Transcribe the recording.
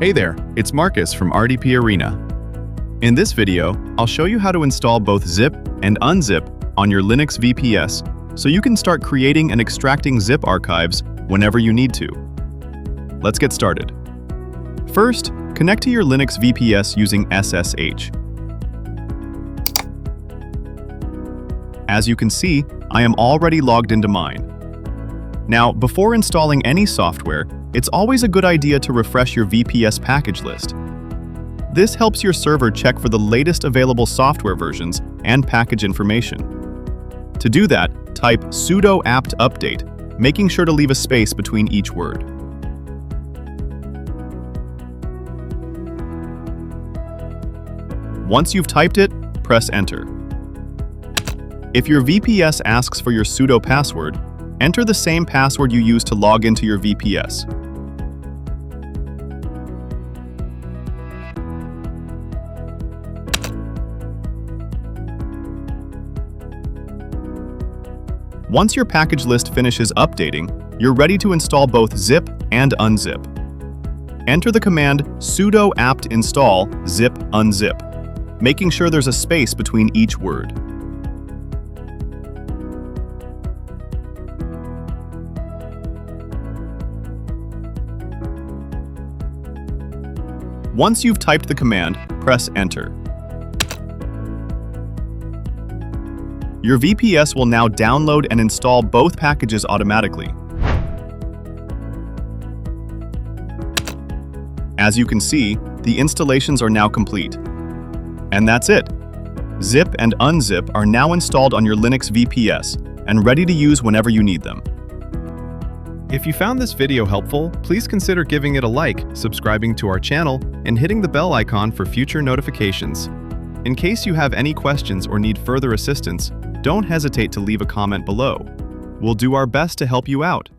Hey there, it's Marcus from RDP Arena. In this video, I'll show you how to install both Zip and Unzip on your Linux VPS so you can start creating and extracting zip archives whenever you need to. Let's get started. First, connect to your Linux VPS using SSH. As you can see, I am already logged into mine. Now, before installing any software, it's always a good idea to refresh your VPS package list. This helps your server check for the latest available software versions and package information. To do that, type sudo apt update, making sure to leave a space between each word. Once you've typed it, press enter. If your VPS asks for your sudo password, enter the same password you use to log into your VPS. Once your package list finishes updating, you're ready to install both Zip and Unzip. Enter the command sudo apt install zip unzip, making sure there's a space between each word. Once you've typed the command, press enter. Your VPS will now download and install both packages automatically. As you can see, the installations are now complete. And that's it. Zip and Unzip are now installed on your Linux VPS and ready to use whenever you need them. If you found this video helpful, please consider giving it a like, subscribing to our channel, and hitting the bell icon for future notifications. In case you have any questions or need further assistance, don't hesitate to leave a comment below. We'll do our best to help you out.